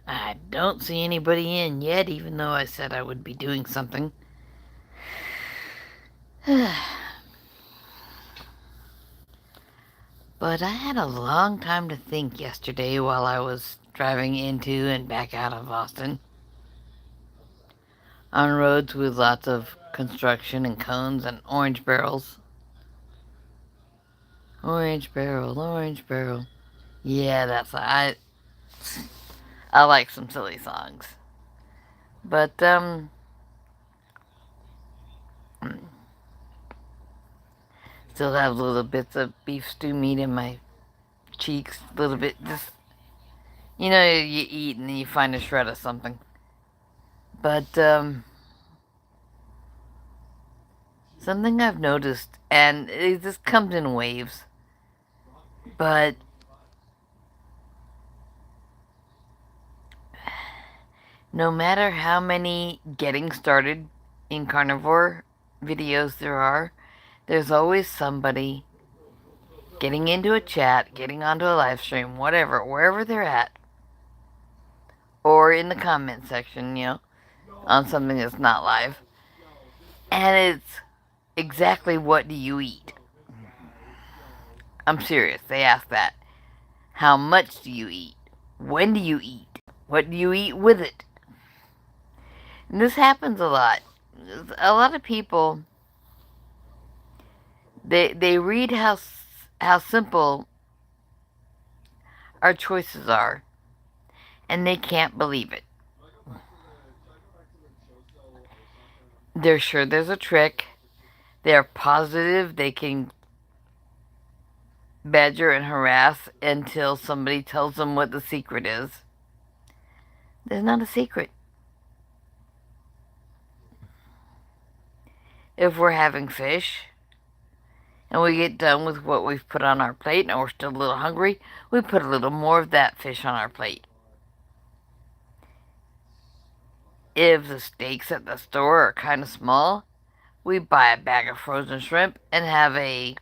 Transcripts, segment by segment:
I don't see anybody in yet, even though I said I would be doing something. But I had a long time to think yesterday while I was driving into and back out of Austin. On roads with lots of construction and cones and orange barrels. Orange barrel, orange barrel. Yeah, I like some silly songs. But still have little bits of beef stew meat in my cheeks, a little bit. Just you know, you eat and then you find a shred of something. But something I've noticed, and this comes in waves, but no matter how many getting started in carnivore videos there are, there's always somebody getting into a chat, getting onto a live stream, whatever, wherever they're at, or in the comment section, on something that's not live. And it's exactly what do you eat? I'm serious, they ask that. How much do you eat? When do you eat? What do you eat with it? And this happens a lot. A lot of people, they read how simple our choices are, and they can't believe it. They're sure there's a trick. They're positive they can badger and harass until somebody tells them what the secret is. There's not a secret. If we're having fish and we get done with what we've put on our plate and we're still a little hungry, we put a little more of that fish on our plate. If the steaks at the store are kind of small, we buy a bag of frozen shrimp and have a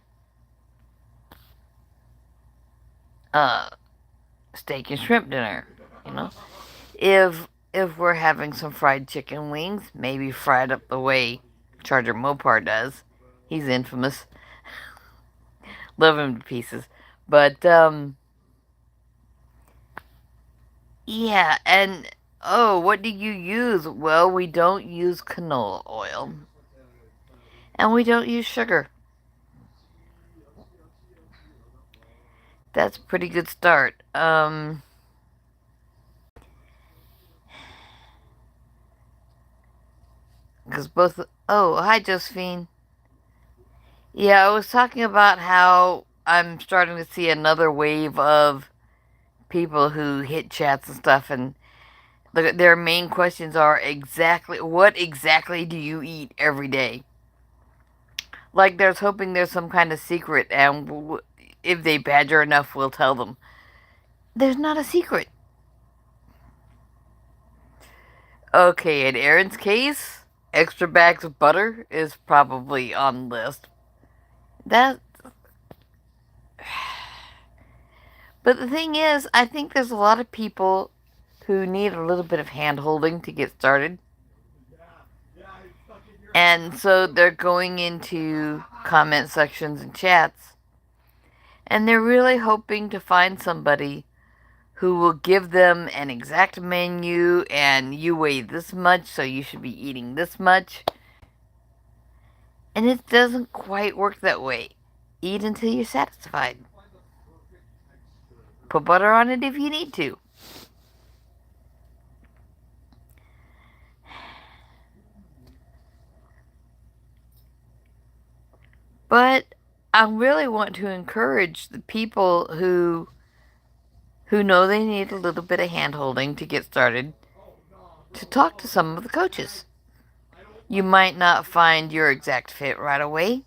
steak and shrimp dinner, you know. If we're having some fried chicken wings, maybe fried up the way Charger Mopar does. He's infamous. Love him to pieces. But yeah, and oh, what do you use? Well, we don't use canola oil. And we don't use sugar. That's a pretty good start. Because both. Oh, hi, Josephine. Yeah, I was talking about how I'm starting to see another wave of people who hit chats and stuff, and their main questions are exactly what exactly do you eat every day? Like there's hoping there's some kind of secret, and if they badger enough, we'll tell them. There's not a secret. Okay, in Aaron's case, extra bags of butter is probably on the list. That, but the thing is, I think there's a lot of people who need a little bit of hand holding to get started. And so they're going into comment sections and chats, and they're really hoping to find somebody who will give them an exact menu and you weigh this much, so you should be eating this much. And it doesn't quite work that way. Eat until you're satisfied. Put butter on it if you need to. But I really want to encourage the people who know they need a little bit of hand holding to get started to talk to some of the coaches. You might not find your exact fit right away,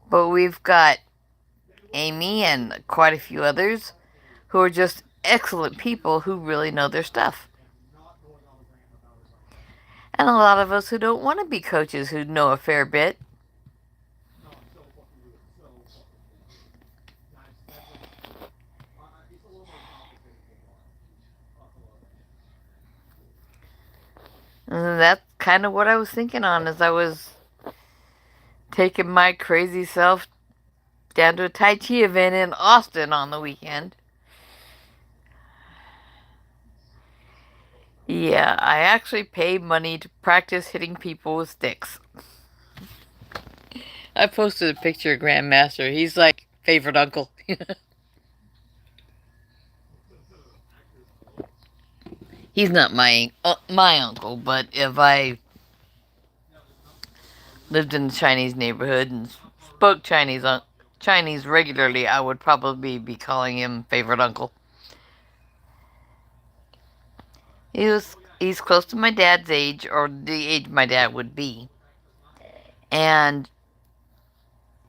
but we've got Amy and quite a few others who are just excellent people who really know their stuff. And a lot of us who don't want to be coaches who know a fair bit. And that's kind of what I was thinking on as I was taking my crazy self down to a Tai Chi event in Austin on the weekend. Yeah, I actually paid money to practice hitting people with sticks. I posted a picture of Grandmaster. He's like favorite uncle. He's not my uncle, but if I lived in the Chinese neighborhood and spoke Chinese regularly, I would probably be calling him favorite uncle. He's close to my dad's age, or the age my dad would be, and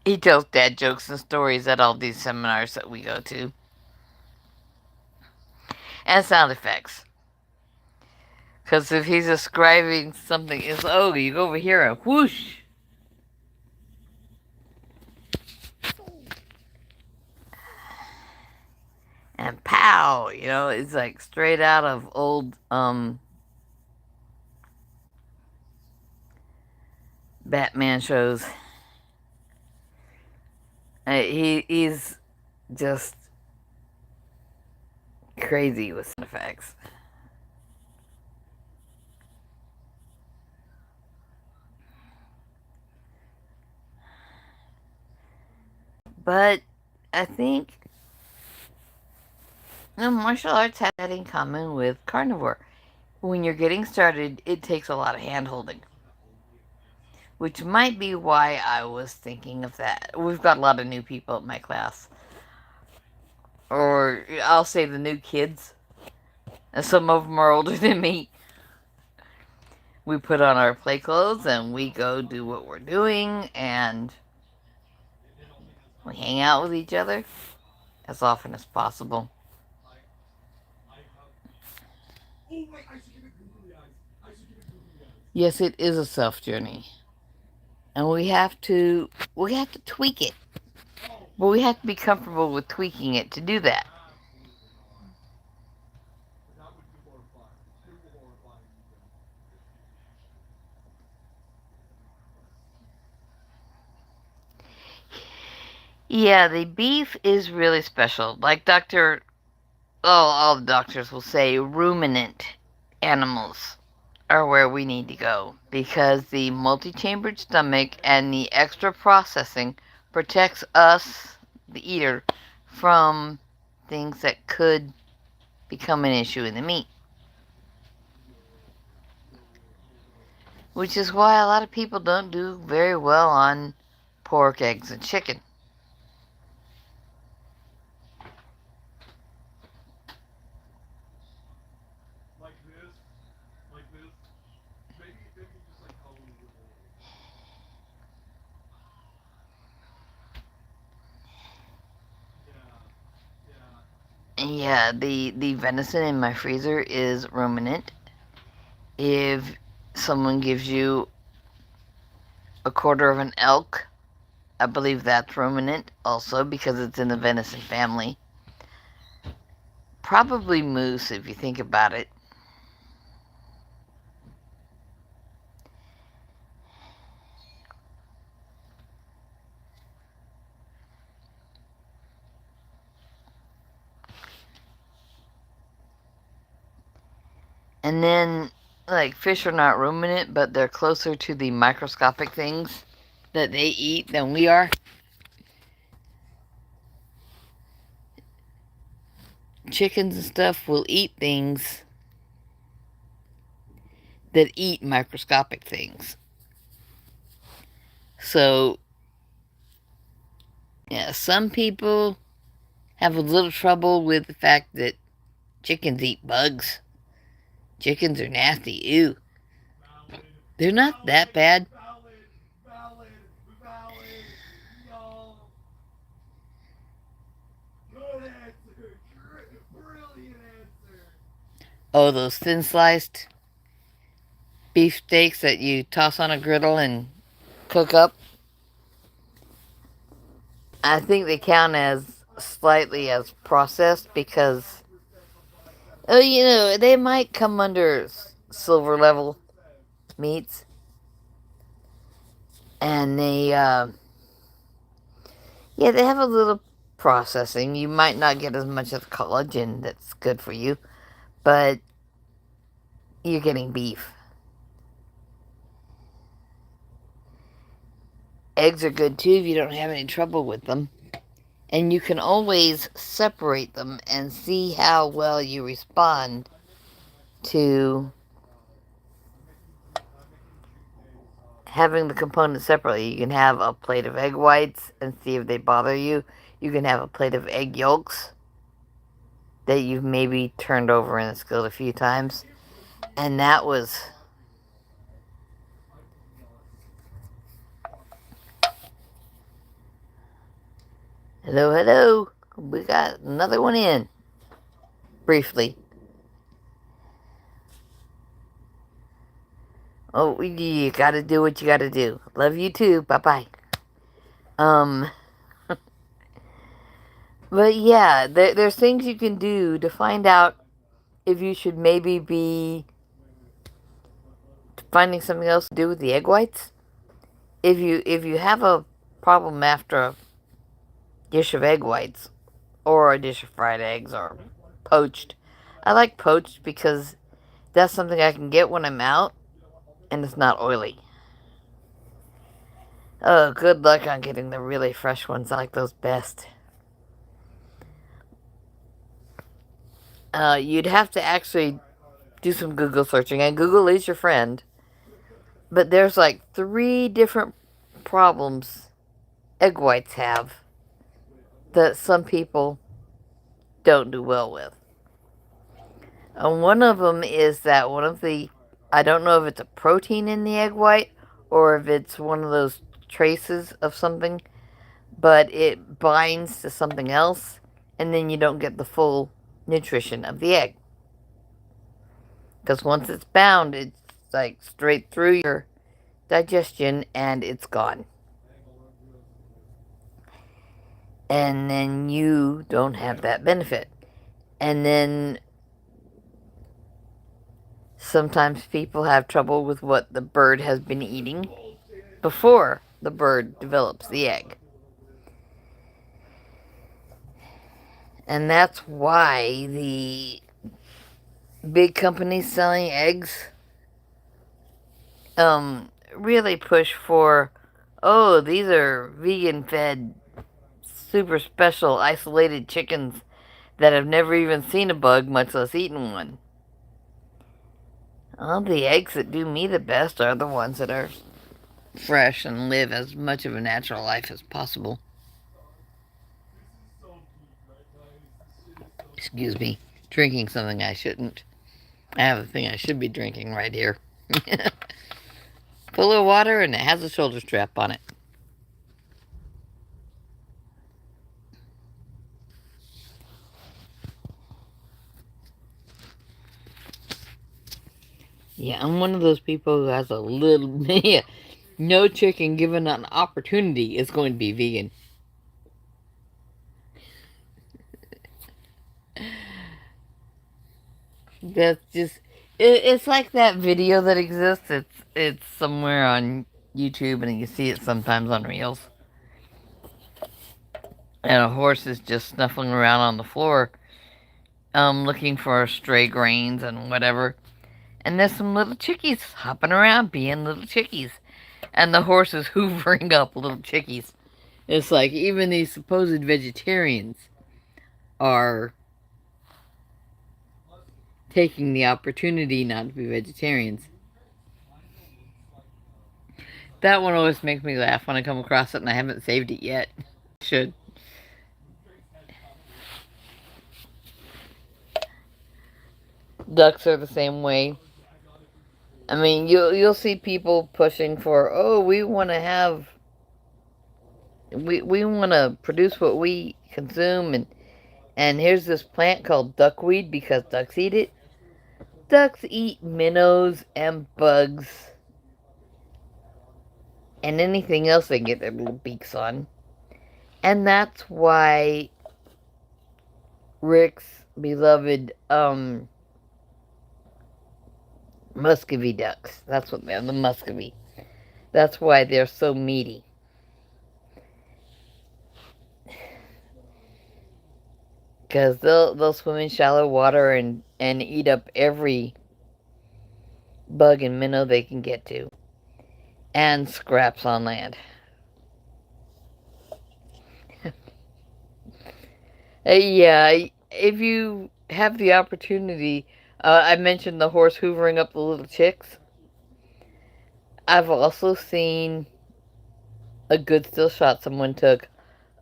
he tells dad jokes and stories at all these seminars that we go to, and sound effects. Because if he's describing something, it's oh, you go over here and whoosh. And pow, it's like straight out of old Batman shows. He's just crazy with sound effects. But I think martial arts have that in common with carnivore. When you're getting started, it takes a lot of hand holding. Which might be why I was thinking of that. We've got a lot of new people at my class. Or I'll say the new kids. And some of them are older than me. We put on our play clothes and we go do what we're doing and we hang out with each other as often as possible. Yes, it is a self journey. And we have to tweak it. But we have to be comfortable with tweaking it to do that. Yeah, the beef is really special. Like all the doctors will say ruminant animals are where we need to go because the multi-chambered stomach and the extra processing protects us, the eater, from things that could become an issue in the meat. Which is why a lot of people don't do very well on pork, eggs, and chicken. Yeah, the venison in my freezer is ruminant. If someone gives you a quarter of an elk, I believe that's ruminant also because it's in the venison family. Probably moose if you think about it. And then, like, fish are not ruminant, but they're closer to the microscopic things that they eat than we are. Chickens and stuff will eat things that eat microscopic things. So, yeah, some people have a little trouble with the fact that chickens eat bugs. Chickens are nasty. Ew. They're not that bad. Oh, those thin sliced beef steaks that you toss on a griddle and cook up. I think they count as slightly as processed because, they might come under silver level meats. And they, they have a little processing. You might not get as much of the collagen that's good for you, but you're getting beef. Eggs are good too if you don't have any trouble with them. And you can always separate them and see how well you respond to having the components separately. You can have a plate of egg whites and see if they bother you. You can have a plate of egg yolks that you've maybe turned over in the skillet a few times. And that was... Hello, hello. We got another one in. Briefly. Oh, you gotta do what you gotta do. Love you too. Bye-bye. But yeah, there's things you can do to find out if you should maybe be finding something else to do with the egg whites. If you have a problem after a dish of egg whites, or a dish of fried eggs, or poached. I like poached because that's something I can get when I'm out, and it's not oily. Oh, good luck on getting the really fresh ones. I like those best. You'd have to actually do some Google searching, and Google is your friend. But there's like 3 different problems egg whites have that some people don't do well with. And one of them is that I don't know if it's a protein in the egg white or if it's one of those traces of something, but it binds to something else, and then you don't get the full nutrition of the egg. Because once it's bound, it's like straight through your digestion and it's gone. And then you don't have that benefit. And then sometimes people have trouble with what the bird has been eating before the bird develops the egg. And that's why the big companies selling eggs really push for, oh, these are vegan fed, super special, isolated chickens that have never even seen a bug, much less eaten one. All the eggs that do me the best are the ones that are fresh and live as much of a natural life as possible. Excuse me, drinking something I shouldn't. I have a thing I should be drinking right here. Full of water, and it has a shoulder strap on it. Yeah, I'm one of those people who has a little... Yeah, no chicken given an opportunity is going to be vegan. That's just... It's like that video that exists. It's somewhere on YouTube, and you see it sometimes on Reels. And a horse is just snuffling around on the floor, looking for stray grains and whatever. And there's some little chickies hopping around, being little chickies. And the horse is hoovering up little chickies. It's like even these supposed vegetarians are taking the opportunity not to be vegetarians. That one always makes me laugh when I come across it, and I haven't saved it yet. Should. Ducks are the same way. I mean, you'll see people pushing for, oh, we want to produce what we consume, and here's this plant called duckweed because ducks eat it. Ducks eat minnows and bugs and anything else they can get their little beaks on. And that's why Rick's beloved Muscovy ducks. That's what they're, the Muscovy. That's why they're so meaty. Because they'll swim in shallow water and eat up every bug and minnow they can get to. And scraps on land. Yeah, if you have the opportunity, I mentioned the horse hoovering up the little chicks. I've also seen a good still shot someone took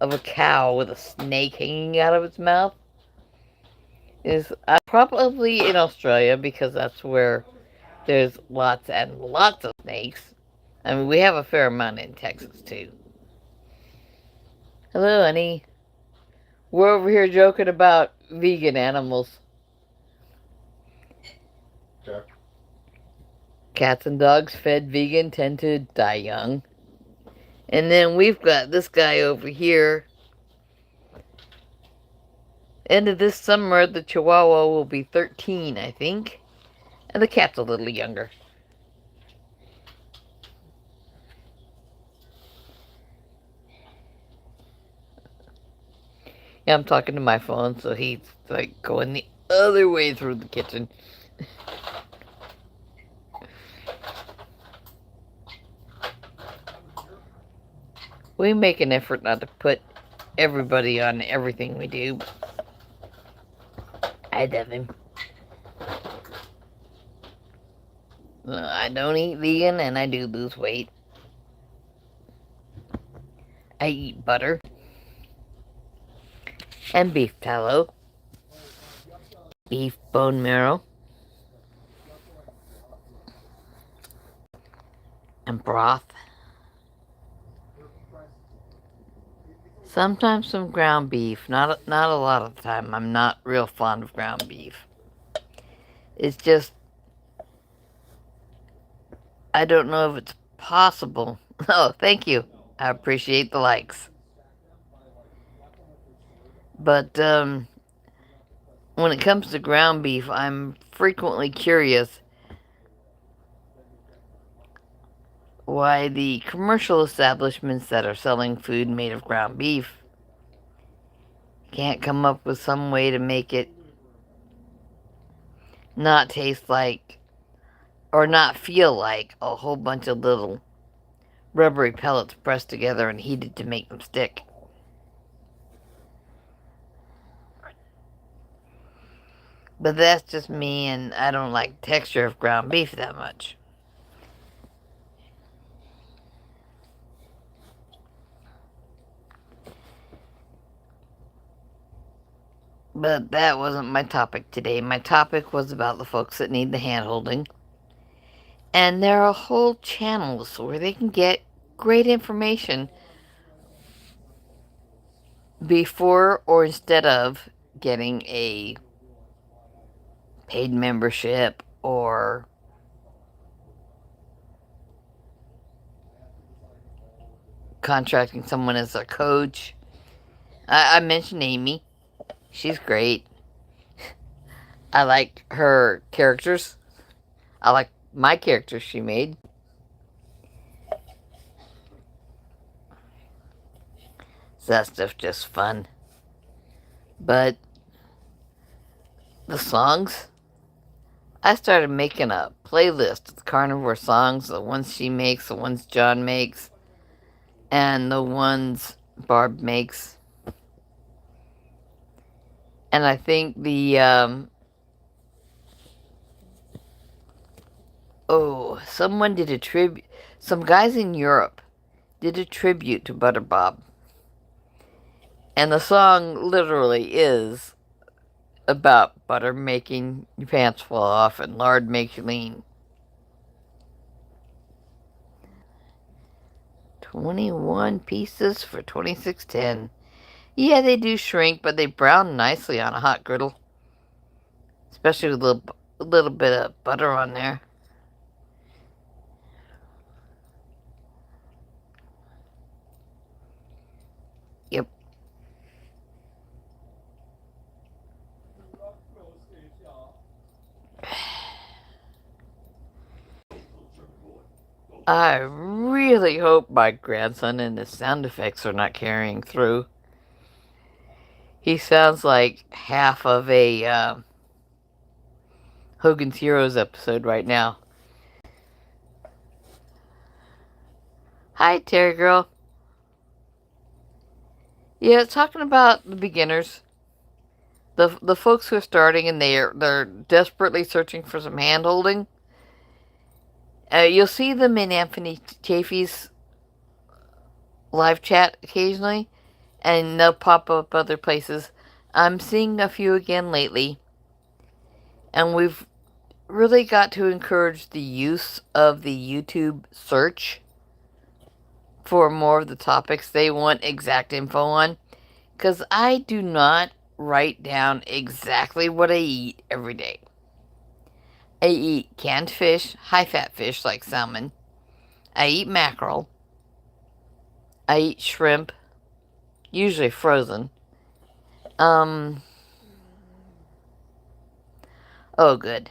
of a cow with a snake hanging out of its mouth. Is probably in Australia because that's where there's lots and lots of snakes. I mean, we have a fair amount in Texas too. Hello, honey. We're over here joking about vegan animals. Okay. Cats and dogs fed vegan tend to die young. And then we've got this guy over here. End of this summer, the Chihuahua will be 13, I think. And the cat's a little younger. Yeah, I'm talking to my phone, so he's like going the other way through the kitchen. We make an effort not to put everybody on everything we do. I love him. I don't eat vegan and I do lose weight. I eat butter and beef tallow, beef bone marrow, and broth. Sometimes some ground beef. Not a lot of the time. I'm not real fond of ground beef. It's just I don't know if it's possible. Oh, thank you. I appreciate the likes. But when it comes to ground beef, I'm frequently curious why the commercial establishments that are selling food made of ground beef can't come up with some way to make it not taste like or not feel like a whole bunch of little rubbery pellets pressed together and heated to make them stick. But that's just me, and I don't like the texture of ground beef that much. But that wasn't my topic today. My topic was about the folks that need the hand holding. And there are whole channels where they can get great information before or instead of getting a paid membership or contracting someone as a coach. I mentioned Amy. She's great. I like her characters. I like my characters she made. So that stuff's just fun. But the songs, I started making a playlist of the carnivore songs, the ones she makes, the ones John makes, and the ones Barb makes. And I think someone did a tribute, some guys in Europe did a tribute to Butter Bob. And the song literally is about butter making your pants fall off and lard make you lean. 21 pieces for $26.10. Yeah, they do shrink, but they brown nicely on a hot griddle. Especially with a little bit of butter on there. Yep. I really hope my grandson and his sound effects are not carrying through. He sounds like half of a Hogan's Heroes episode right now. Hi, Terry girl. Yeah, talking about the beginners, the folks who are starting and they're desperately searching for some hand holding. You'll see them in Anthony Chafee's live chat occasionally, and they'll pop up other places. I'm seeing a few again lately, and we've really got to encourage the use of the YouTube search for more of the topics they want exact info on, because I do not write down exactly what I eat every day. I eat canned fish, high-fat fish like salmon. I eat mackerel. I eat shrimp, usually frozen. Oh, good.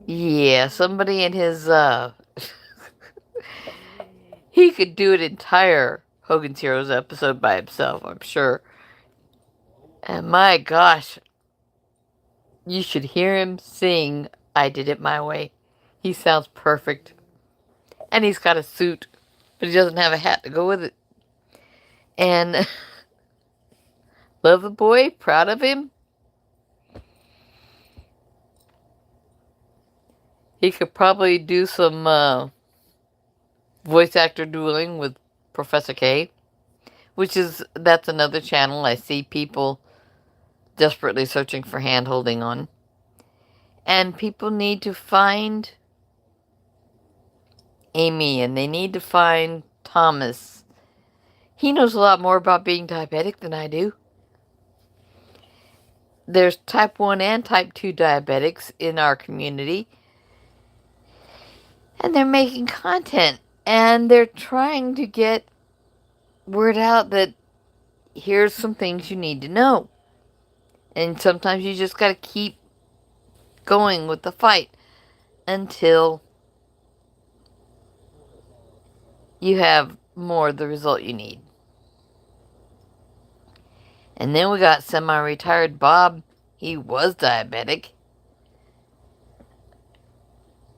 Yeah, somebody in his, he could do an entire Hogan's Heroes episode by himself, I'm sure. And my gosh, you should hear him sing I Did It My Way. He sounds perfect. And he's got a suit, but he doesn't have a hat to go with it. And love the boy, proud of him. He could probably do some voice actor dueling with Professor K, that's another channel I see people desperately searching for hand holding on. And people need to find Amy, and they need to find Thomas. He knows a lot more about being diabetic than I do. There's type 1 and type 2 diabetics in our community, and they're making content, and they're trying to get word out that here's some things you need to know. And sometimes you just gotta keep going with the fight until you have more of the result you need. And then we got semi-retired Bob. He was diabetic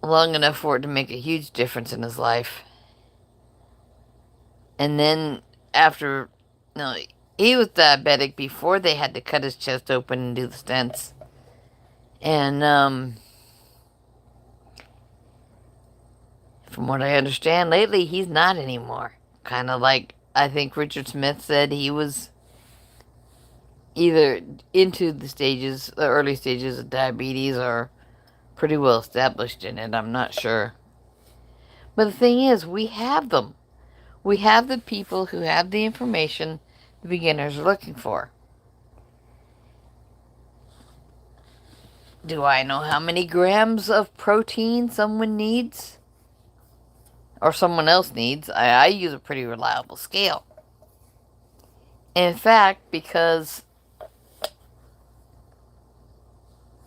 long enough for it to make a huge difference in his life. And then after, no, he was diabetic before they had to cut his chest open and do the stents. And from what I understand, lately he's not anymore. Kind of like I think Richard Smith said, he was either into the early stages of diabetes, or pretty well established in it. I'm not sure. But the thing is, we have them. We have the people who have the information the beginners are looking for. Do I know how many grams of protein someone needs? Or someone else needs? I use a pretty reliable scale. In fact, because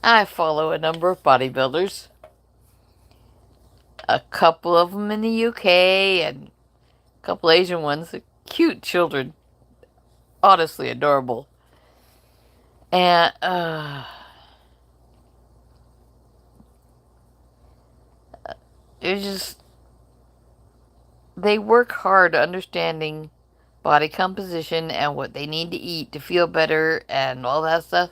I follow a number of bodybuilders, a couple of them in the UK, and a couple Asian ones, cute children, honestly adorable. And it's just, they work hard understanding body composition and what they need to eat to feel better and all that stuff,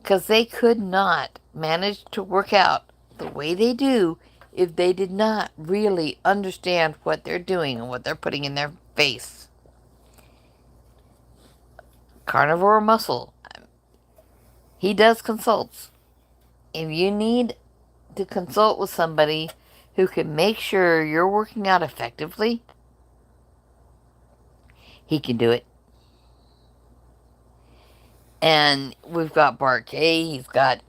because they could not manage to work out the way they do if they did not really understand what they're doing and what they're putting in their face. Carnivore Muscle, he does consults. If you need to consult with somebody who can make sure you're working out effectively, he can do it. And we've got Bart K. He's got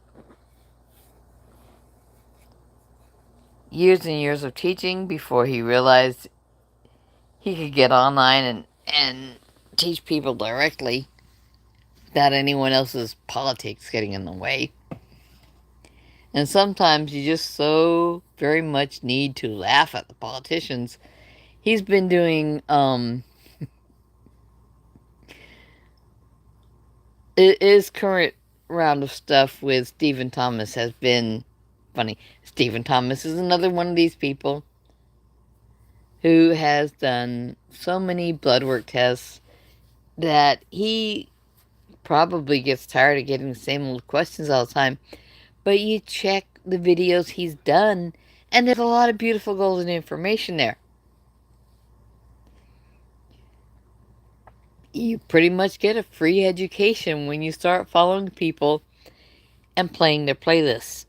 years and years of teaching before he realized he could get online and teach people directly without anyone else's politics getting in the way. And sometimes you just so very much need to laugh at the politicians. He's been doing, his current round of stuff with Stephen Thomas has been funny. Stephen Thomas is another one of these people who has done so many blood work tests that he probably gets tired of getting the same old questions all the time. But you check the videos he's done, and there's a lot of beautiful golden information there. You pretty much get a free education when you start following people and playing their playlists.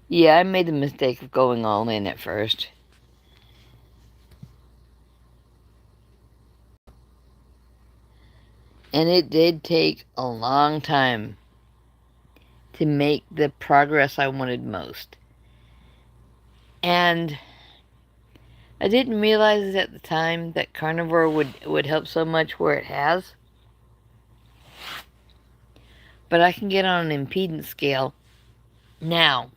Yeah, I made the mistake of going all in at first. And it did take a long time to make the progress I wanted most. And I didn't realize at the time that carnivore would help so much where it has. But I can get on an impedance scale now,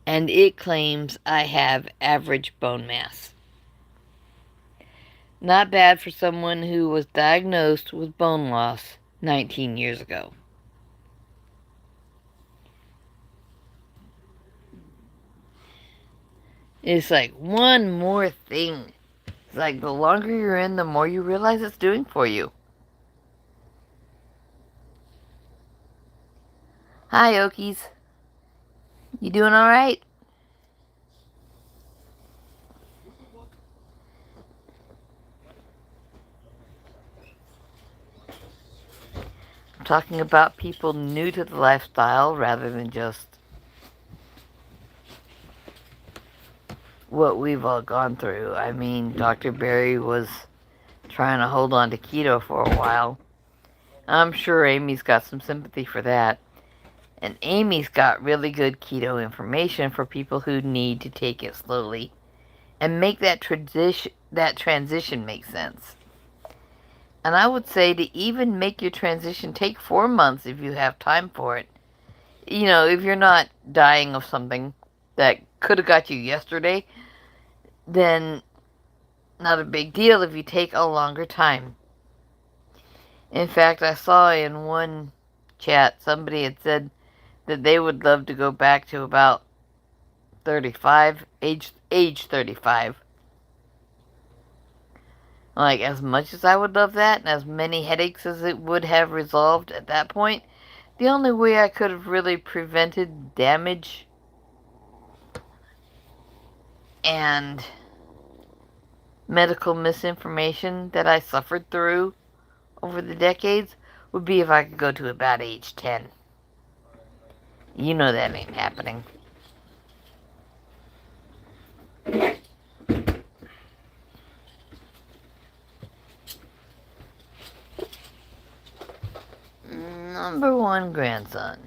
and it claims I have average bone mass. Not bad for someone who was diagnosed with bone loss 19 years ago. It's like one more thing. It's like the longer you're in, the more you realize it's doing for you. Hi, Okies. You doing alright? I'm talking about people new to the lifestyle rather than just what we've all gone through. I mean, Dr. Barry was trying to hold on to keto for a while. I'm sure Amy's got some sympathy for that. And Amy's got really good keto information for people who need to take it slowly and make that transition make sense. And I would say to even make your transition take 4 months if you have time for it. You know, if you're not dying of something that could have got you yesterday, then not a big deal if you take a longer time. In fact, I saw in one chat somebody had said that they would love to go back to about 35, age 35. Like, as much as I would love that, and as many headaches as it would have resolved at that point, the only way I could have really prevented damage and medical misinformation that I suffered through over the decades would be if I could go to about age 10. You know that ain't happening. Number one grandson.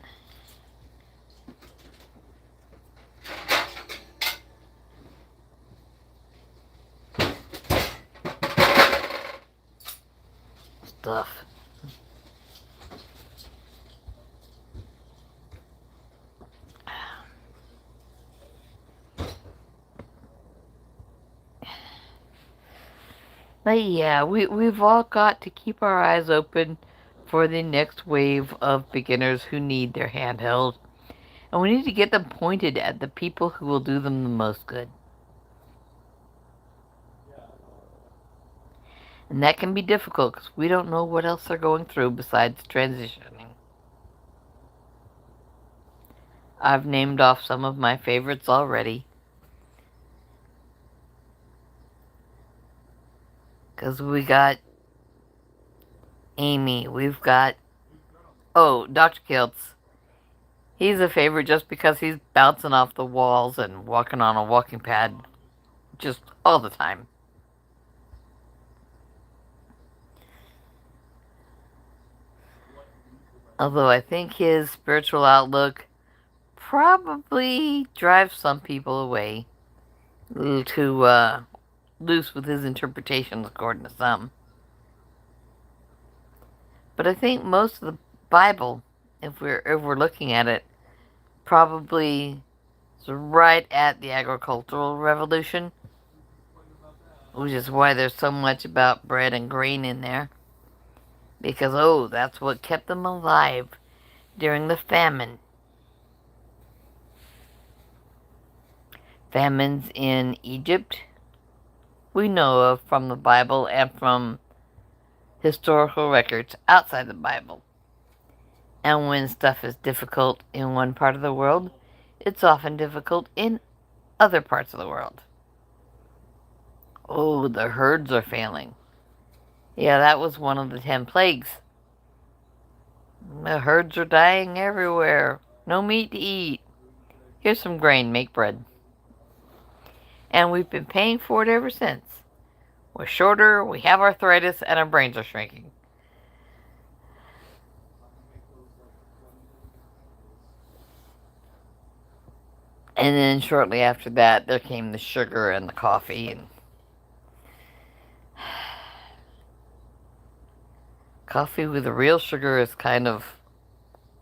Stuff. But yeah, we've all got to keep our eyes open for the next wave of beginners who need their handheld. And we need to get them pointed at the people who will do them the most good. And that can be difficult because we don't know what else they're going through besides transitioning. I've named off some of my favorites already. Because we got Amy, we've got... Oh, Dr. Kiltz. He's a favorite just because he's bouncing off the walls and walking on a walking pad just all the time. Although I think his spiritual outlook probably drives some people away. A little too loose with his interpretations, according to some. But I think most of the Bible, if we're looking at it, probably is right at the agricultural revolution, which is why there's so much about bread and grain in there. Because, oh, that's what kept them alive during the famine. Famines in Egypt, we know of from the Bible and from historical records outside the Bible. And when stuff is difficult in one part of the world, it's often difficult in other parts of the world. Oh, the herds are failing. Yeah, that was one of the 10 plagues. The herds are dying everywhere. No meat to eat. Here's some grain, make bread. And we've been paying for it ever since. We're shorter, we have arthritis, and our brains are shrinking. And then shortly after that, there came the sugar and the coffee. And coffee with the real sugar is kind of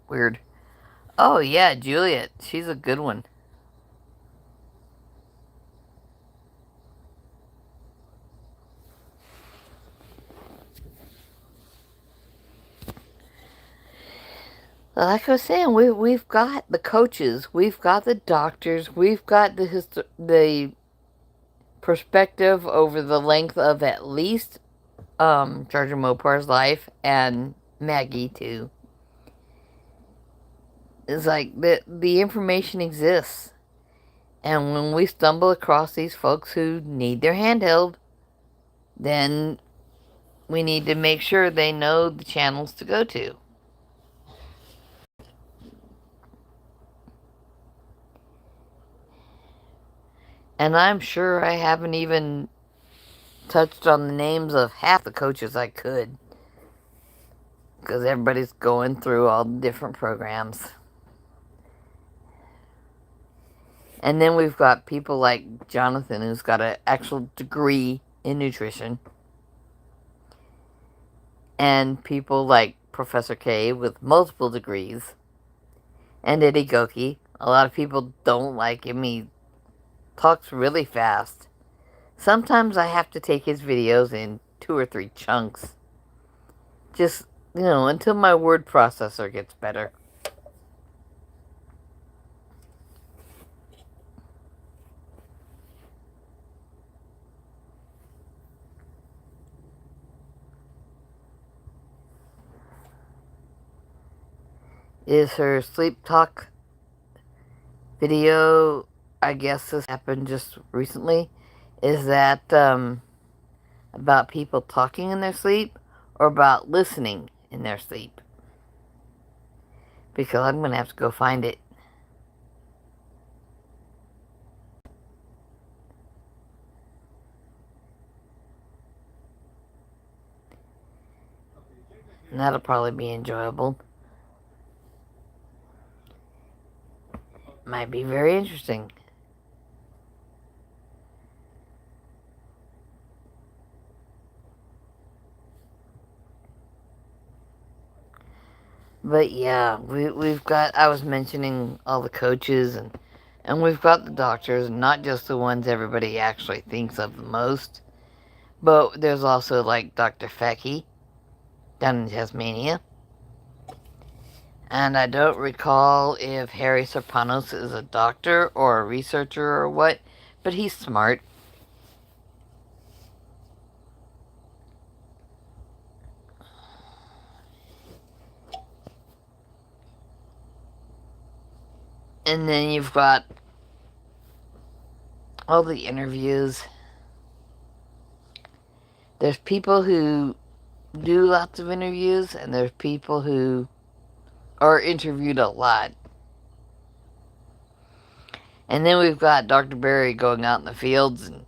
weird. Oh, yeah, Juliet. She's a good one. Like I was saying, we've got the coaches, we've got the doctors, we've got the perspective over the length of at least Georgia Mopar's life and Maggie too. It's like the information exists, and when we stumble across these folks who need their hand held, then we need to make sure they know the channels to go to. And I'm sure I haven't even touched on the names of half the coaches I could, because everybody's going through all the different programs. And then we've got people like Jonathan, who's got an actual degree in nutrition. And people like Professor K with multiple degrees. And Eddie Goki. A lot of people don't like him. He talks really fast. Sometimes I have to take his videos in 2 or 3 chunks. Just, until my word processor gets better. Is her sleep talk video, I guess this happened just recently, is that about people talking in their sleep or about listening in their sleep? Because I'm going to have to go find it. And that'll probably be enjoyable. Might be very interesting. But yeah, we've got, I was mentioning all the coaches, and we've got the doctors, not just the ones everybody actually thinks of the most, but there's also like Dr. Fecky down in Tasmania. And I don't recall if Harry Serpanos is a doctor or a researcher or what, but he's smart. And then you've got all the interviews. There's people who do lots of interviews, and there's people who are interviewed a lot. And then we've got Dr. Barry going out in the fields and,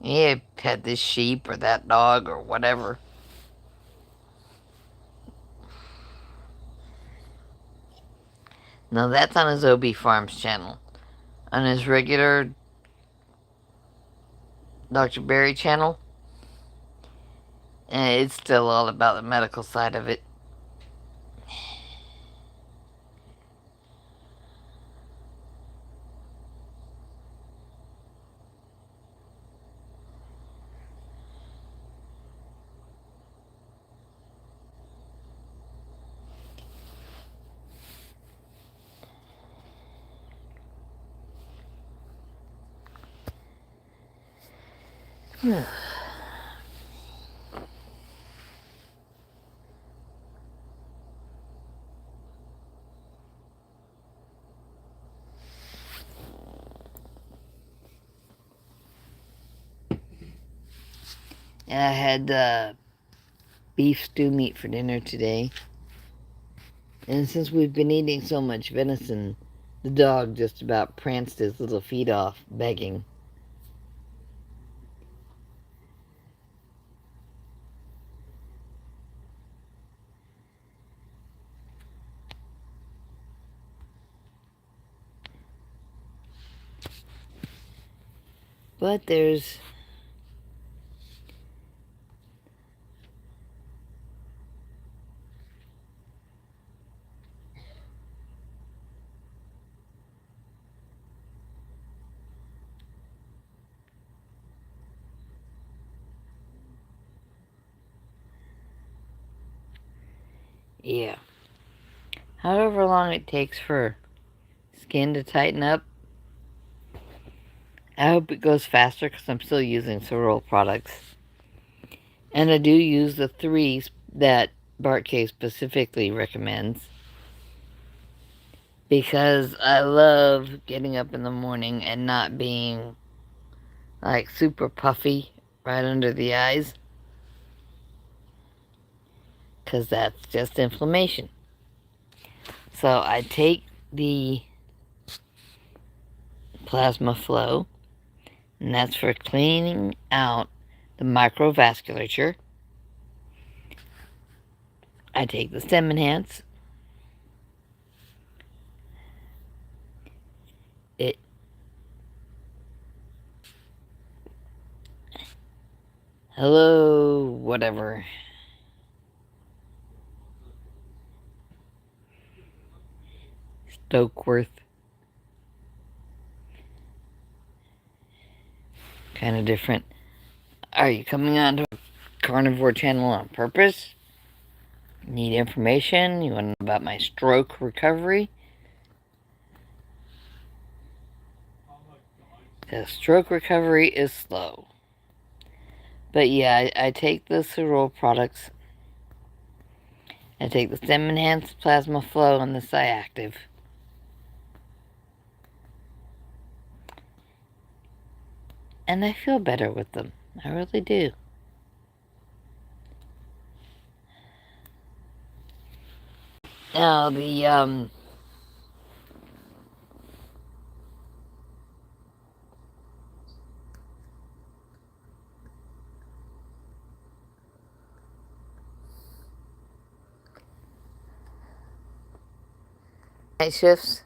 yeah, pet this sheep or that dog or whatever. No, that's on his OB Farms channel. On his regular Dr. Berry channel, it's still all about the medical side of it. And I had beef stew meat for dinner today. And since we've been eating so much venison, the dog just about pranced his little feet off, begging. But there's... yeah. However long it takes for skin to tighten up, I hope it goes faster because I'm still using Sorol products. And I do use the 3s that Bart K specifically recommends. Because I love getting up in the morning and not being like super puffy right under the eyes. Because that's just inflammation. So I take the Plasma Flow, and that's for cleaning out the microvasculature. I take the Stem Enhance. It hello, whatever. Stokeworth. Kind of different. Are you coming onto a carnivore channel on purpose? Need information? You want to know about my stroke recovery? The stroke recovery is slow. But yeah, I take the Sorol products. I take the Stem Enhanced Plasma Flow and the Cyactive. And I feel better with them. I really do. Now, night shifts,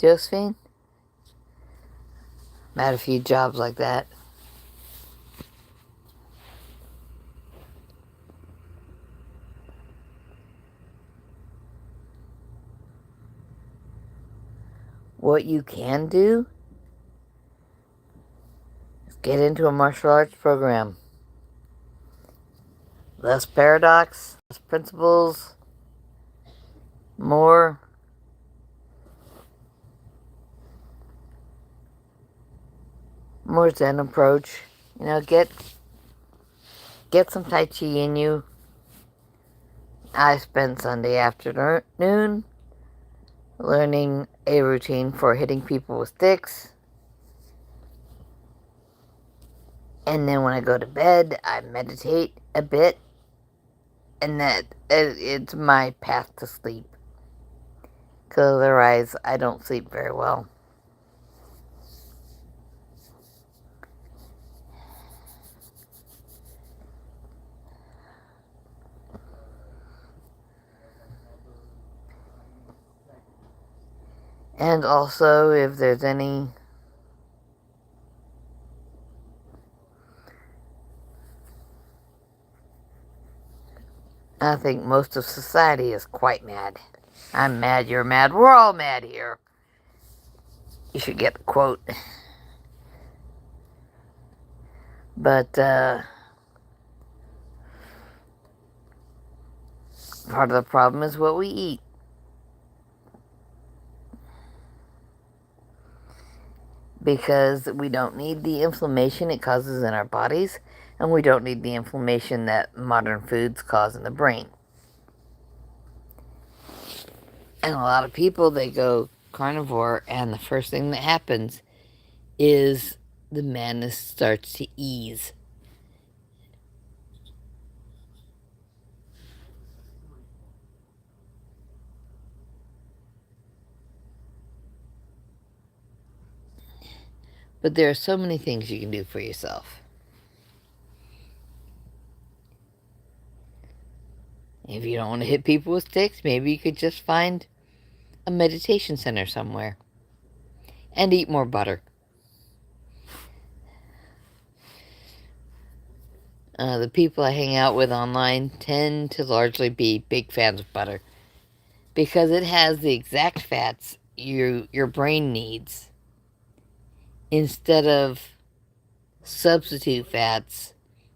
Josephine? I had a few jobs like that. What you can do is get into a martial arts program. Less paradox, less principles, more Zen approach. You know, get some Tai Chi in you. I spent Sunday afternoon learning a routine for hitting people with sticks. And then when I go to bed, I meditate a bit. And it's my path to sleep. Because otherwise, I don't sleep very well. And also, if there's any I think most of society is quite mad. I'm mad, you're mad, we're all mad here. You should get the quote. But, part of the problem is what we eat. Because we don't need the inflammation it causes in our bodies, and we don't need the inflammation that modern foods cause in the brain. And a lot of people, they go carnivore, and the first thing that happens is the madness starts to ease. But there are so many things you can do for yourself. If you don't want to hit people with sticks, maybe you could just find a meditation center somewhere and eat more butter. The people I hang out with online tend to largely be big fans of butter because it has the exact fats your brain needs instead of substitute fats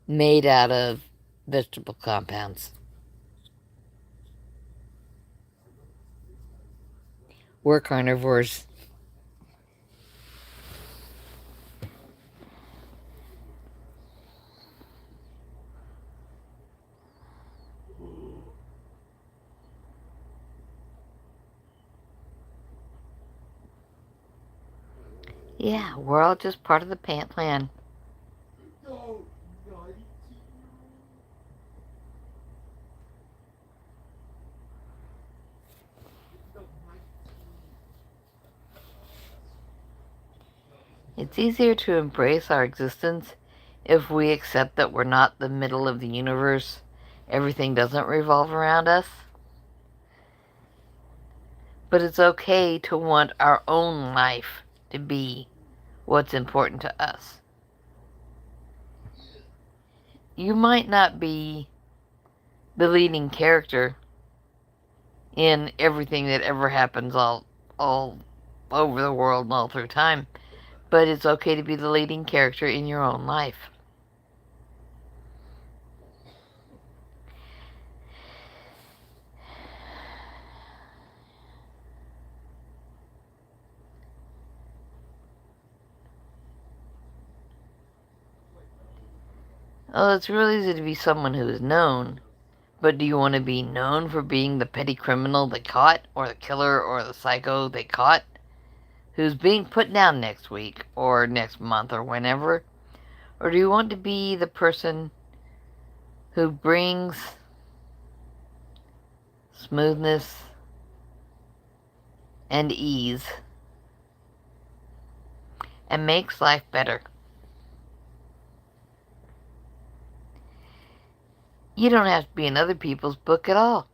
made out of vegetable compounds. We're carnivores. Yeah, we're all just part of the plan. It's easier to embrace our existence if we accept that we're not the middle of the universe. Everything doesn't revolve around us. But it's okay to want our own life to be what's important to us. You might not be the leading character in everything that ever happens all over the world and all through time, but it's okay to be the leading character in your own life. Oh, it's real easy to be someone who is known, but do you want to be known for being the petty criminal they caught, or the killer, or the psycho they caught, who's being put down next week, or next month, or whenever? Or do you want to be the person who brings smoothness and ease and makes life better? You don't have to be in other people's book at all.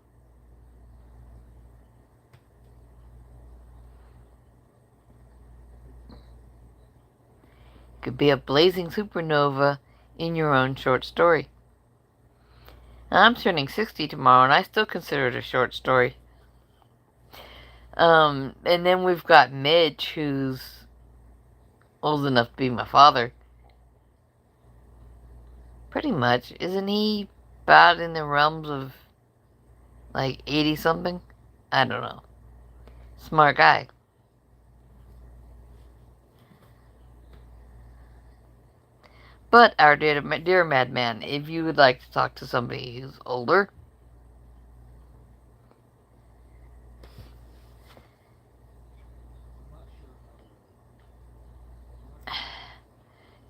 You could be a blazing supernova in your own short story. I'm turning 60 tomorrow, and I still consider it a short story. And then we've got Mitch, who's old enough to be my father. Pretty much. Isn't he about in the realms of, like, 80-something? I don't know. Smart guy. But, our dear madman, if you would like to talk to somebody who's older,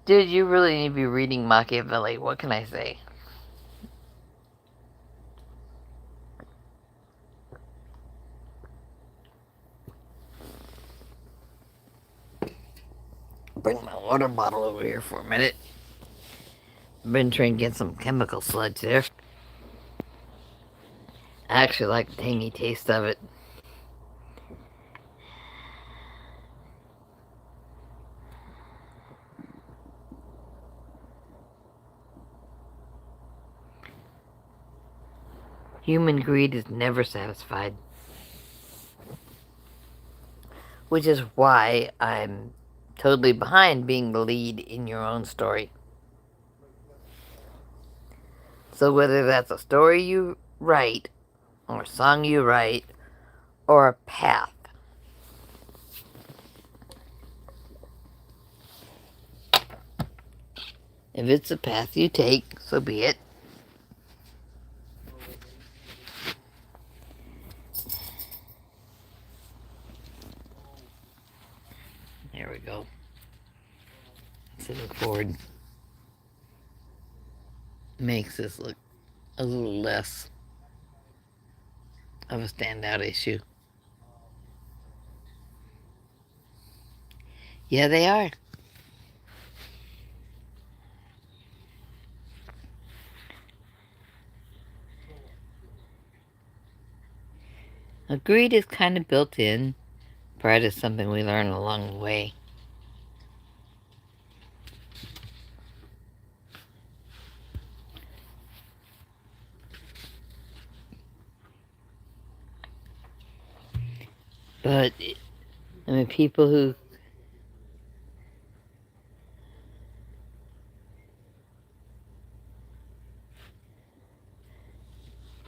dude, you really need to be reading Machiavelli. What can I say? Bring my water bottle over here for a minute. Been trying to get some chemical sludge there. I actually like the tangy taste of it. Human greed is never satisfied. Which is why I'm totally behind being the lead in your own story. So whether that's a story you write, or a song you write, or a path, if it's a path you take, so be it. There we go. Sitting forward makes this look a little less of a standout issue. Yeah, they are. Greed is kind of built in. Pride is something we learn along the way. But, I mean, people who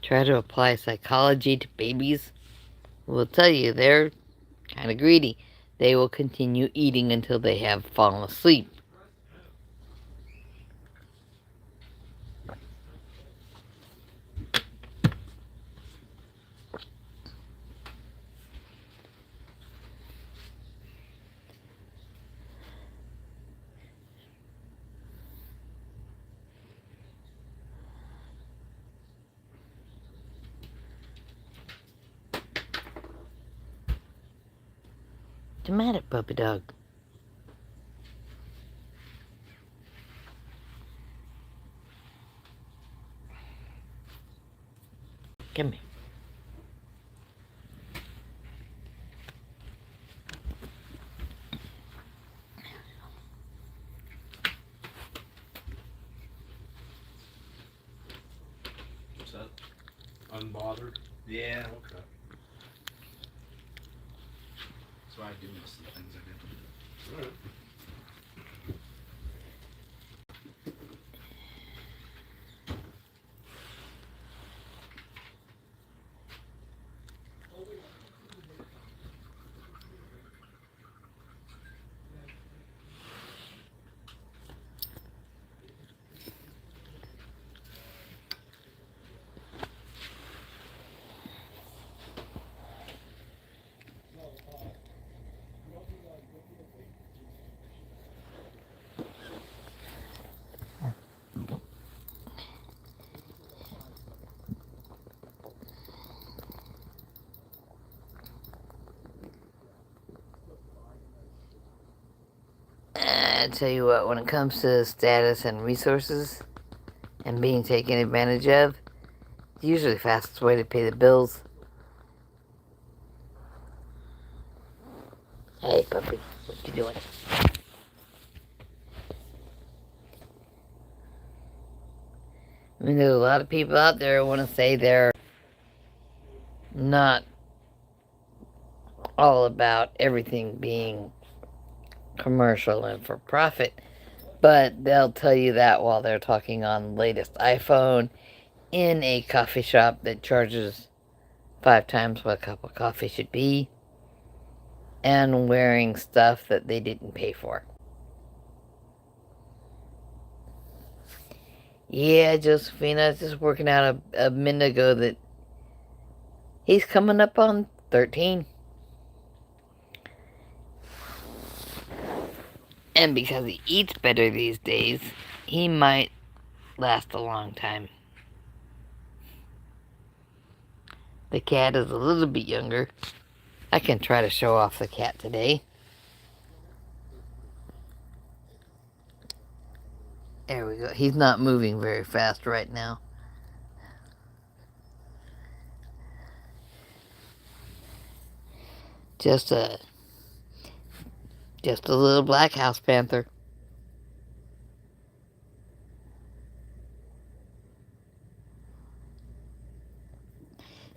try to apply psychology to babies will tell you they're kind of greedy. They will continue eating until they have fallen asleep. What's the matter, puppy dog? Come here. What's that? Unbothered? Yeah, okay. That's why I do most of the things I do. Alright. I tell you what, when it comes to status and resources and being taken advantage of, it's usually the fastest way to pay the bills. Hey, puppy, what you doing? I mean, there's a lot of people out there who want to say they're not all about everything being commercial and for profit, but they'll tell you that while they're talking on the latest iPhone in a coffee shop that charges 5 times what a cup of coffee should be, and wearing stuff that they didn't pay for. Yeah, Josephine, I was just working out a minute ago that he's coming up on 13. And because he eats better these days, he might last a long time. The cat is a little bit younger. I can try to show off the cat today. There we go. He's not moving very fast right now. Just a little black house panther.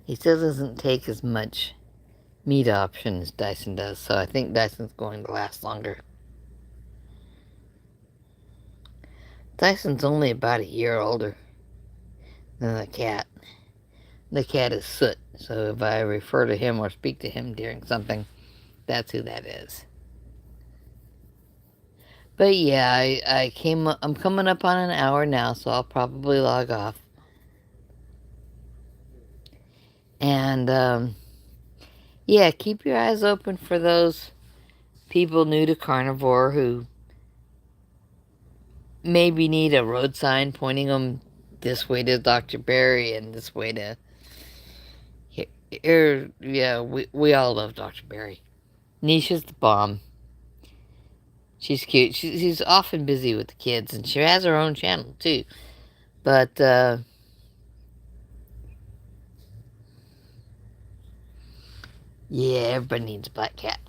He still doesn't take as much meat option as Dyson does, so I think Dyson's going to last longer. Dyson's only about a year older than the cat. The cat is Soot, so if I refer to him or speak to him during something, that's who that is. But yeah, I'm coming up on an hour now, so I'll probably log off. And, yeah, keep your eyes open for those people new to carnivore who maybe need a road sign pointing them this way to Dr. Berry and this way to... Here, yeah, we all love Dr. Berry. Nisha's the bomb. She's cute. She's often busy with the kids, and she has her own channel, too. But, yeah, everybody needs a black cat.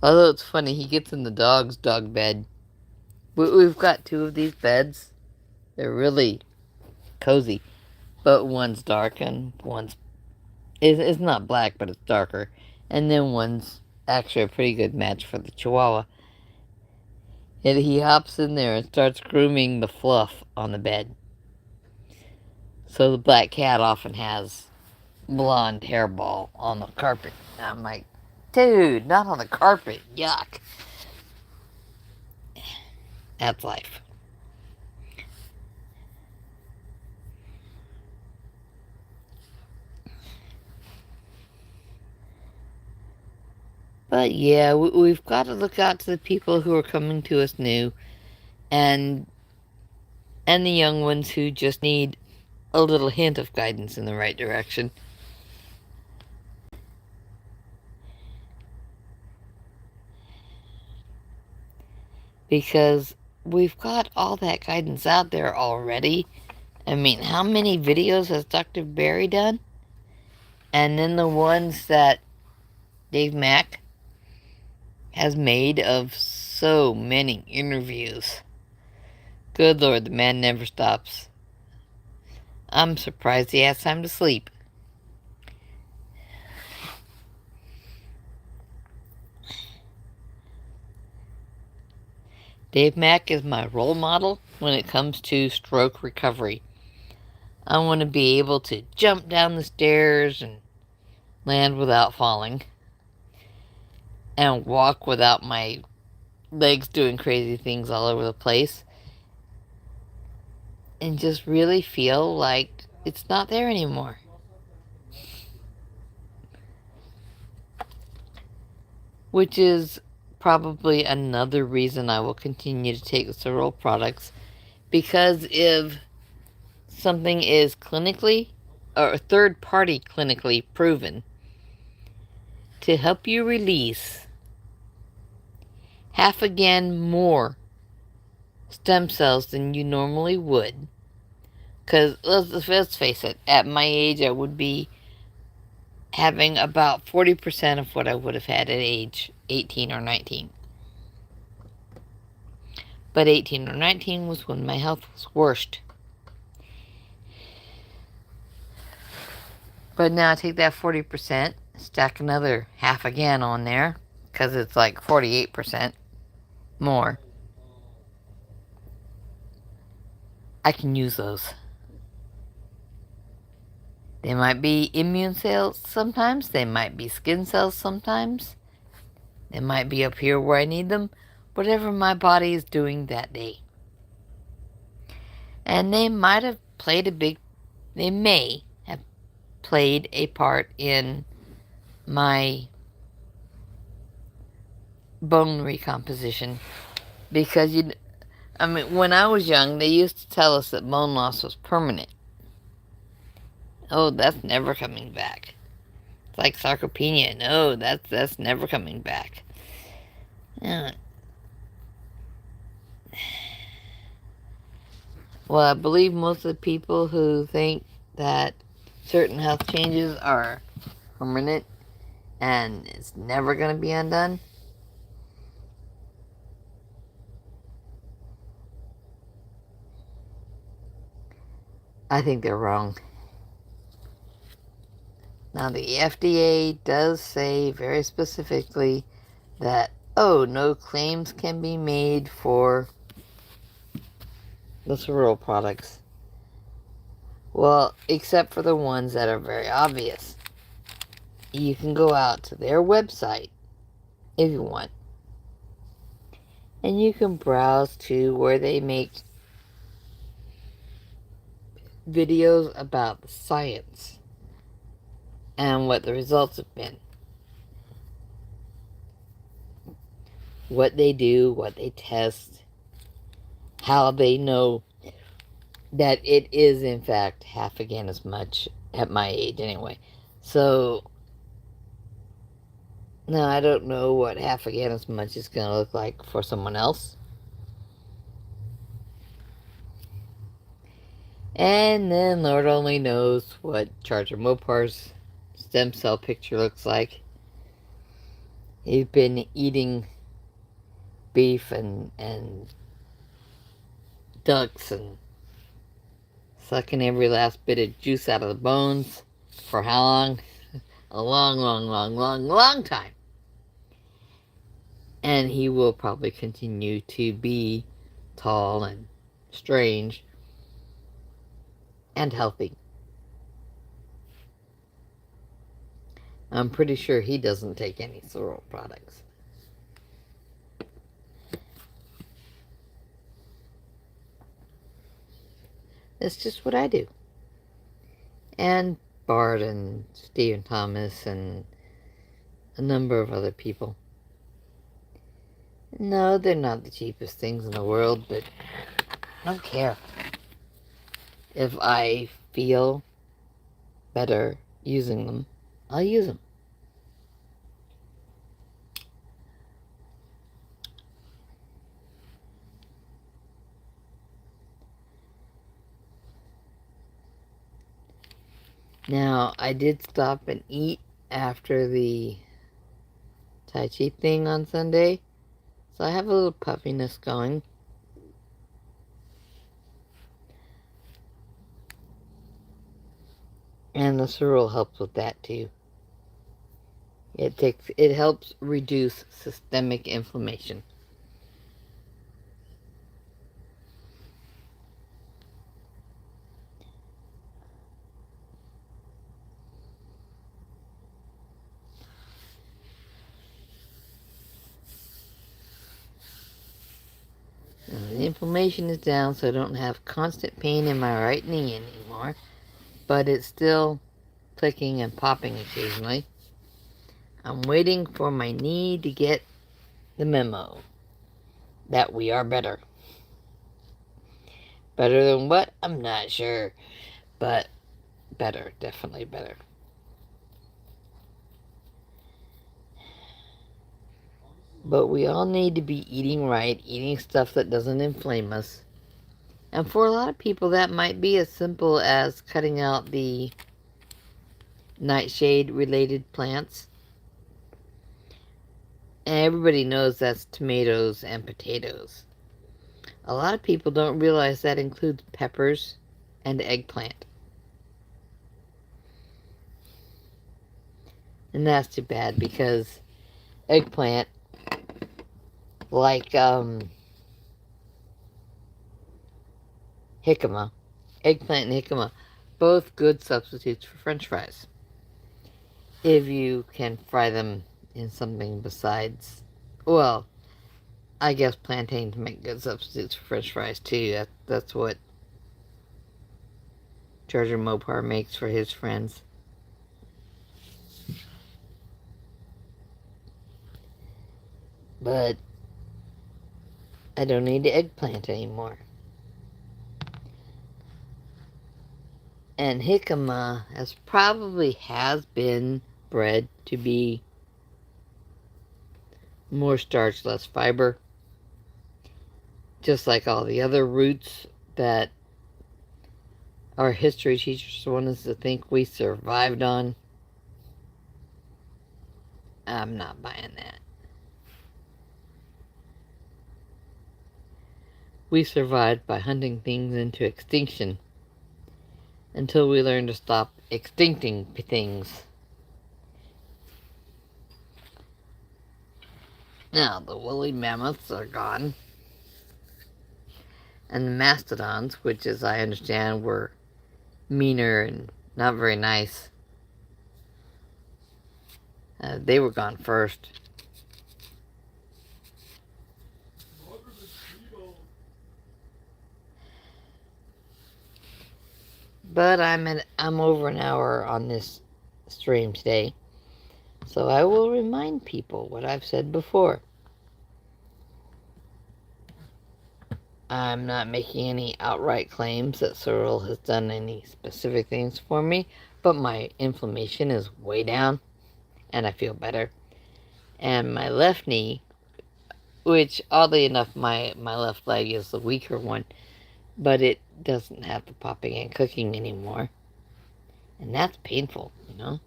Although it's funny, he gets in the dog's dog bed. We've got 2 of these beds. They're really cozy. But one's dark and one's... It's not black, but it's darker. And then one's actually a pretty good match for the Chihuahua. And he hops in there and starts grooming the fluff on the bed. So the black cat often has blonde hairball on the carpet. I'm like, dude, not on the carpet. Yuck. That's life. But yeah, we've got to look out to the people who are coming to us new, and the young ones who just need a little hint of guidance in the right direction. Because we've got all that guidance out there already. I mean, how many videos has Dr. Berry done? And then the ones that Dave Mack has made of so many interviews. Good Lord, the man never stops. I'm surprised he has time to sleep. Dave Mack is my role model when it comes to stroke recovery. I want to be able to jump down the stairs and land without falling, and walk without my legs doing crazy things all over the place, and just really feel like it's not there anymore. Which is probably another reason I will continue to take the Sorrel products, because if something is clinically or third-party clinically proven to help you release half again more stem cells than you normally would, because let's face it, at my age I would be having about 40% of what I would have had at age 18 or 19. But 18 or 19 was when my health was worst. But now take that 40%, stack another half again on there, because it's like 48% more. I can use those. They might be immune cells sometimes. They might be skin cells sometimes. They might be up here where I need them. Whatever my body is doing that day. And they might have played they may have played a part in my bone recomposition. Because when I was young, they used to tell us that bone loss was permanent. Oh, that's never coming back. It's like sarcopenia. No, that's never coming back. Yeah. Well, I believe most of the people who think that certain health changes are permanent and it's never going to be undone, I think they're wrong. Now, the FDA does say very specifically that, oh, no claims can be made for the cereal products. Well, except for the ones that are very obvious. You can go out to their website if you want, and you can browse to where they make videos about the science and what the results have been. What they do, what they test, how they know that it is in fact half again as much at my age anyway. So, now I don't know what half again as much is going to look like for someone else. And then Lord only knows what Charger Mopar's stem cell picture looks like. He's been eating beef and ducks and sucking every last bit of juice out of the bones. For how long? A long time. And he will probably continue to be tall and strange and healthy. I'm pretty sure he doesn't take any cereal products. It's just what I do. And Bart and Stephen Thomas and a number of other people. No, they're not the cheapest things in the world, but I don't care. If I feel better using them, I'll use them. Now, I did stop and eat after the Tai Chi thing on Sunday, so I have a little puffiness going. And the cereal helps with that too. It helps reduce systemic inflammation. The inflammation is down, so I don't have constant pain in my right knee anymore, but it's still clicking and popping occasionally. I'm waiting for my knee to get the memo that we are better. Better than what? I'm not sure, but better, definitely better. But we all need to be eating right, eating stuff that doesn't inflame us. And for a lot of people, that might be as simple as cutting out the nightshade-related plants. And everybody knows that's tomatoes and potatoes. A lot of people don't realize that includes peppers and eggplant. And that's too bad because eggplant, like jicama, eggplant and jicama, both good substitutes for French fries. If you can fry them in something besides, well, I guess plantains make good substitutes for French fries too. That's what Charger Mopar makes for his friends. But I don't need the eggplant anymore. And jicama has been bred to be more starch, less fiber. Just like all the other roots that our history teachers want us to think we survived on. I'm not buying that. We survived by hunting things into extinction until we learn to stop extincting things. Now, the woolly mammoths are gone, and the mastodons, which as I understand were meaner and not very nice, they were gone first. But I'm over an hour on this stream today, so I will remind people what I've said before. I'm not making any outright claims that Cyril has done any specific things for me, but my inflammation is way down, and I feel better. And my left knee, which oddly enough, my left leg is the weaker one, but it doesn't have the popping and clicking anymore. And that's painful, you know?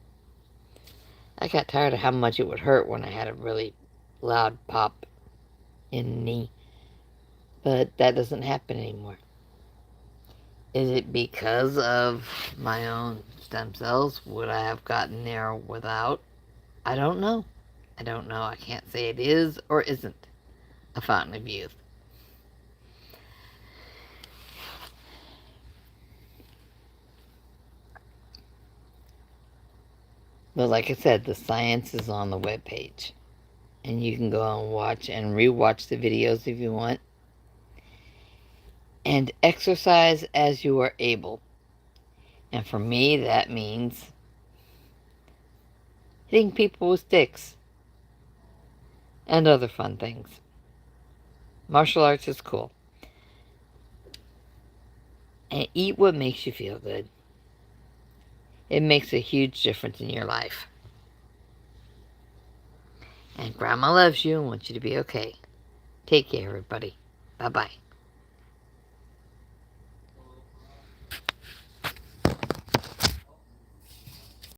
I got tired of how much it would hurt when I had a really loud pop in the knee. But that doesn't happen anymore. Is it because of my own stem cells? Would I have gotten there without? I don't know. I don't know. I can't say it is or isn't a fountain of youth. But like I said, the science is on the webpage. And you can go and watch and rewatch the videos if you want. And exercise as you are able. And for me, that means hitting people with sticks and other fun things. Martial arts is cool. And eat what makes you feel good. It makes a huge difference in your life. And Grandma loves you and wants you to be okay. Take care, everybody. Bye-bye.